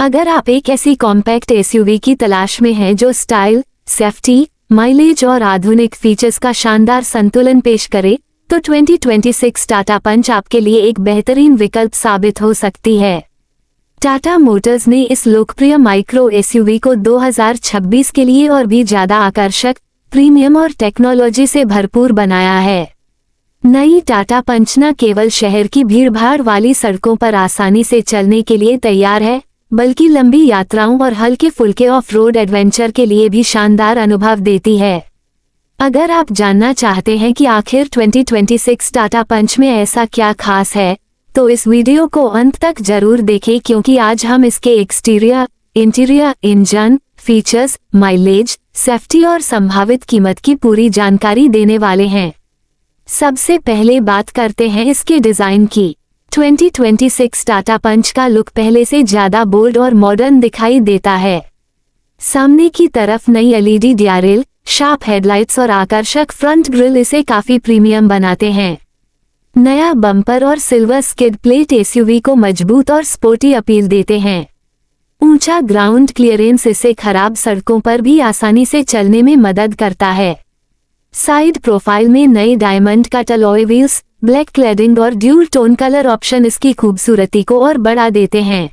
अगर आप एक ऐसी कॉम्पैक्ट एसयूवी की तलाश में हैं जो स्टाइल, सेफ्टी, माइलेज और आधुनिक फीचर्स का शानदार संतुलन पेश करे, तो 2026 टाटा पंच आपके लिए एक बेहतरीन विकल्प साबित हो सकती है। टाटा मोटर्स ने इस लोकप्रिय माइक्रो एसयूवी को 2026 के लिए और भी ज्यादा आकर्षक, प्रीमियम और टेक्नोलॉजी से भरपूर बनाया है। नई टाटा पंच न केवल शहर की भीड़भाड़ वाली सड़कों पर आसानी से चलने के लिए तैयार है, बल्कि लंबी यात्राओं और हल्के फुल्के ऑफ रोड एडवेंचर के लिए भी शानदार अनुभव देती है। अगर आप जानना चाहते हैं कि आखिर 2026 टाटा पंच में ऐसा क्या खास है, तो इस वीडियो को अंत तक जरूर देखें, क्योंकि आज हम इसके exterior, interior, engine, features, mileage, safety और संभावित कीमत की पूरी जानकारी देने वाले हैं। सबसे पहले बात करते हैं इसके डिजाइन की। 2026 टाटा पंच का लुक पहले से ज्यादा बोल्ड और मॉडर्न दिखाई देता है। सामने की तरफ नई एलईडी डीआरएल, शार्प हेडलाइट्स और आकर्षक फ्रंट ग्रिल इसे काफी प्रीमियम बनाते हैं। नया बम्पर और सिल्वर स्किड प्लेट एसयूवी को मजबूत और स्पोर्टी अपील देते हैं। ऊंचा ग्राउंड क्लियरेंस इसे खराब सड़कों पर भी आसानी से चलने में मदद करता है। साइड प्रोफाइल में नए diamond cut alloy wheels, black cladding और ड्यूल टोन कलर ऑप्शन इसकी खूबसूरती को और बढ़ा देते हैं।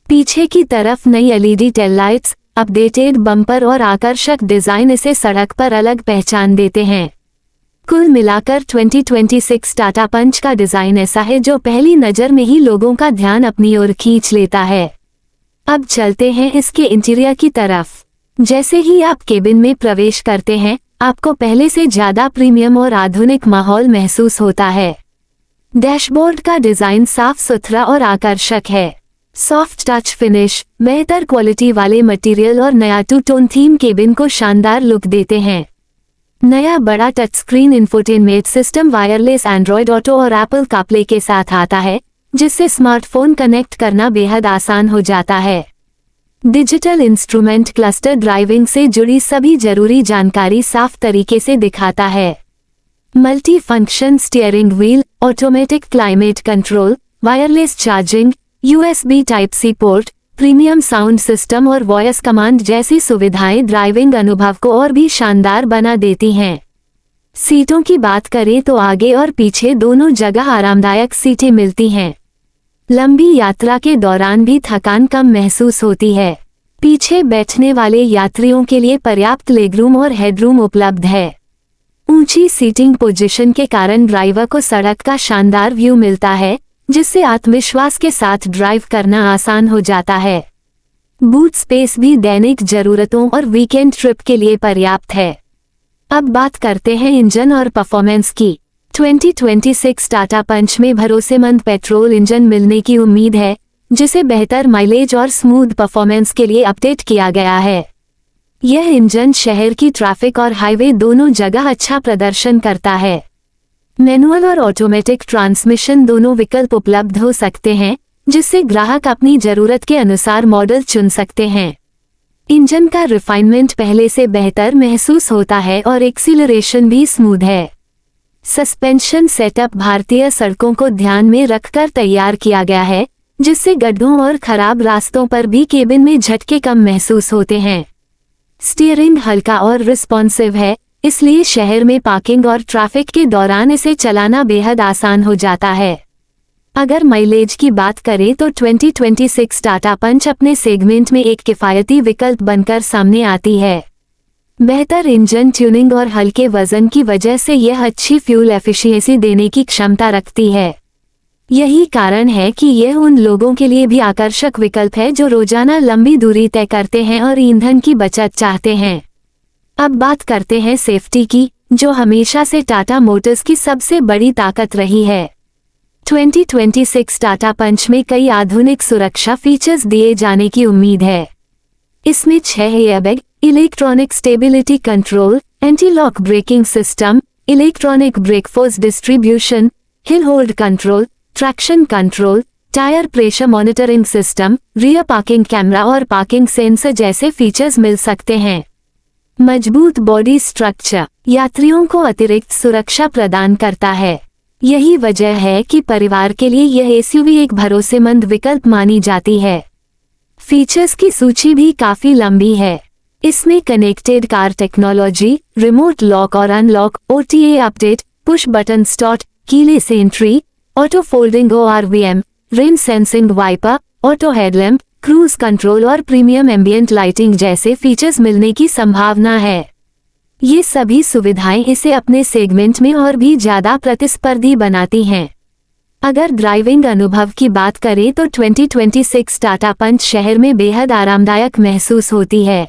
पीछे की तरफ नई LED tail lights, updated bumper और आकर्षक डिजाइन इसे सड़क पर अलग पहचान देते हैं। कुल मिलाकर 2026 टाटा पंच का डिजाइन ऐसा है जो पहली नजर में ही लोगों का ध्यान अपनी ओर खींच लेता है। अब चलते हैं इसके इंटीरियर की तरफ। जैसे ही आप केबिन में प्रवेश करते हैं, आपको पहले से ज्यादा प्रीमियम और आधुनिक माहौल महसूस होता है। डैशबोर्ड का डिजाइन साफ सुथरा और आकर्षक है। सॉफ्ट टच फिनिश, बेहतर क्वालिटी वाले मटेरियल और नया टू टोन थीम केबिन को शानदार लुक देते हैं। नया बड़ा touch screen infotainment system wireless Android auto और एप्पल कारप्ले के साथ आता है, जिससे स्मार्टफोन कनेक्ट करना बेहद आसान हो जाता है। डिजिटल इंस्ट्रूमेंट क्लस्टर ड्राइविंग से जुड़ी सभी जरूरी जानकारी साफ तरीके से दिखाता है। Multi function steering wheel, automatic climate control, wireless charging, USB type C port, premium sound system और वॉइस कमांड जैसी सुविधाएं ड्राइविंग अनुभव को और भी शानदार बना देती हैं। सीटों की बात करें तो आगे और पीछे दोनों जगह आरामदायक सीटें मिलती हैं। लंबी यात्रा के दौरान भी थकान कम महसूस होती है। पीछे बैठने वाले यात्रियों के लिए पर्याप्त लेगरूम और हेडरूम उपलब्ध है। ऊंची सीटिंग पोजीशन के कारण ड्राइवर को सड़क का शानदार व्यू मिलता है, जिससे आत्मविश्वास के साथ ड्राइव करना आसान हो जाता है। बूट स्पेस भी दैनिक जरूरतों और वीकेंड ट्रिप के लिए पर्याप्त है। अब बात करते हैं इंजन और परफॉर्मेंस की। 2026 टाटा पंच में भरोसेमंद पेट्रोल इंजन मिलने की उम्मीद है, जिसे बेहतर माइलेज और स्मूथ परफॉर्मेंस के लिए अपडेट किया गया है। यह इंजन शहर की ट्रैफिक और हाईवे दोनों जगह अच्छा प्रदर्शन करता है। मैनुअल और ऑटोमेटिक ट्रांसमिशन दोनों विकल्प उपलब्ध हो सकते हैं, जिससे ग्राहक अपनी जरूरत के अनुसार मॉडल चुन सकते हैं। इंजन का रिफाइनमेंट पहले से बेहतर महसूस होता है और एक्सीलरेशन भी स्मूथ है। सस्पेंशन सेटअप भारतीय सड़कों को ध्यान में रखकर तैयार किया गया है, जिससे गड्ढों और खराब रास्तों पर भी केबिन में झटके कम महसूस होते हैं। स्टीयरिंग हल्का और रिस्पॉन्सिव है, इसलिए शहर में पार्किंग और ट्रैफिक के दौरान इसे चलाना बेहद आसान हो जाता है। अगर माइलेज की बात करें तो 2026 टाटा पंच अपने सेगमेंट में एक किफायती विकल्प बनकर सामने आती है। बेहतर इंजन ट्यूनिंग और हल्के वजन की वजह से यह अच्छी फ्यूल एफिशिएंसी देने की क्षमता रखती है। यही कारण है कि यह उन लोगों के लिए भी आकर्षक विकल्प है जो रोजाना लंबी दूरी तय करते हैं और ईंधन की बचत चाहते हैं। अब बात करते हैं सेफ्टी की, जो हमेशा से टाटा मोटर्स की सबसे बड़ी ताकत रही है। 2026 टाटा पंच में कई आधुनिक सुरक्षा फीचर्स दिए जाने की उम्मीद है। इसमें 6 airbag, electronic stability control, anti lock braking system, electronic brake force distribution, hill hold control, traction control, tyre pressure monitoring system, rear parking camera और पार्किंग सेंसर जैसे फीचर्स मिल सकते हैं। मजबूत बॉडी स्ट्रक्चर यात्रियों को अतिरिक्त सुरक्षा प्रदान करता है। यही वजह है कि परिवार के लिए यह एसयूवी एक भरोसेमंद विकल्प मानी जाती है। फीचर्स की सूची भी काफी लंबी है। इसमें connected car technology, remote lock और unlock, OTA update, push button start, keyless entry, auto folding ORVM, rain sensing wiper, auto headlamp, cruise control और प्रीमियम एम्बियंट लाइटिंग जैसे फीचर्स मिलने की संभावना है। ये सभी सुविधाएं इसे अपने सेगमेंट में और भी ज्यादा प्रतिस्पर्धी बनाती हैं। अगर ड्राइविंग अनुभव की बात करें तो 2026 टाटा पंच शहर में बेहद आरामदायक महसूस होती है।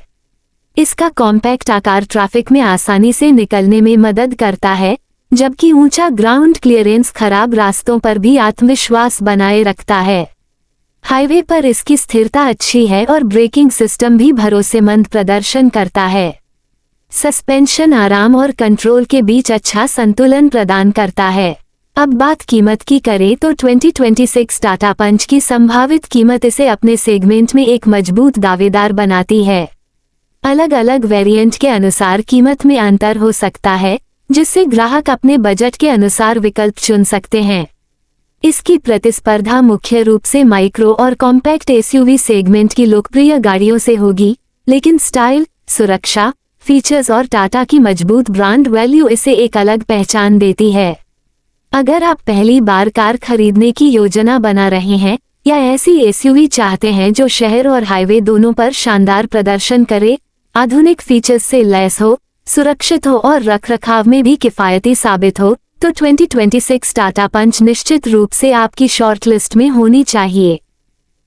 इसका कॉम्पैक्ट आकार ट्रैफिक में आसानी से निकलने में मदद करता है, जबकि ऊंचा ग्राउंड क्लियरेंस खराब रास्तों पर भी आत्मविश्वास बनाए रखता है। हाईवे पर इसकी स्थिरता अच्छी है और ब्रेकिंग सिस्टम भी भरोसेमंद प्रदर्शन करता है। सस्पेंशन आराम और कंट्रोल के बीच अच्छा संतुलन प्रदान करता है। अब बात कीमत की करें तो 2026 टाटा पंच की संभावित कीमत इसे अपने सेगमेंट में एक मजबूत दावेदार बनाती है। अलग अलग वेरिएंट के अनुसार कीमत में अंतर हो सकता है, जिससे ग्राहक अपने बजट के अनुसार विकल्प चुन सकते हैं। इसकी प्रतिस्पर्धा मुख्य रूप से माइक्रो और कॉम्पैक्ट SUV सेगमेंट की लोकप्रिय गाड़ियों से होगी, लेकिन स्टाइल, सुरक्षा, फीचर्स और टाटा की मजबूत ब्रांड वैल्यू इसे एक अलग पहचान देती है। अगर आप पहली बार कार खरीदने की योजना बना रहे हैं या ऐसी SUV चाहते हैं जो शहर और हाईवे दोनों पर शानदार प्रदर्शन करे, आधुनिक फीचर्स से लैस हो, सुरक्षित हो और रखरखाव में भी किफायती साबित हो, तो 2026 टाटा पंच निश्चित रूप से आपकी शॉर्टलिस्ट में होनी चाहिए।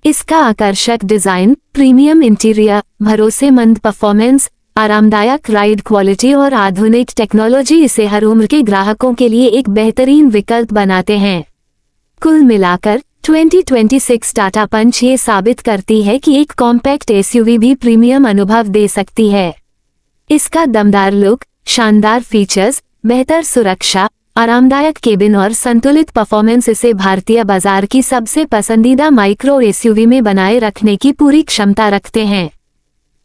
इसका आकर्षक डिजाइन, प्रीमियम इंटीरियर, भरोसेमंद परफॉर्मेंस, आरामदायक राइड क्वालिटी और आधुनिक टेक्नोलॉजी इसे हर उम्र के ग्राहकों के लिए एक बेहतरीन विकल्प बनाते हैं। कुल मिलाकर 2026 टाटा पंच ये साबित करती है कि एक कॉम्पैक्ट SUV भी प्रीमियम अनुभव दे सकती है। इसका दमदार लुक, शानदार फीचर्स, बेहतर सुरक्षा, आरामदायक केबिन और संतुलित परफॉर्मेंस इसे भारतीय बाजार की सबसे पसंदीदा माइक्रो SUV में बनाए रखने की पूरी क्षमता रखते हैं।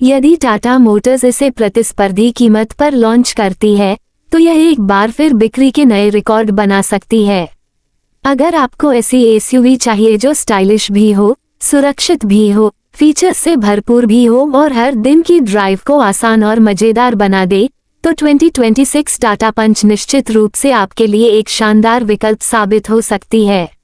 यदि टाटा मोटर्स इसे प्रतिस्पर्धी कीमत पर लॉन्च करती है, तो यह एक बार फिर बिक्री के नए रिकॉर्ड बना सकती है। अगर आपको ऐसी SUV चाहिए जो स्टाइलिश भी हो, सुरक्षित भी हो, फीचर्स से भरपूर भी हो और हर दिन की ड्राइव को आसान और मजेदार बना दे, तो 2026 टाटा पंच निश्चित रूप से आपके लिए एक शानदार विकल्प साबित हो सकती है।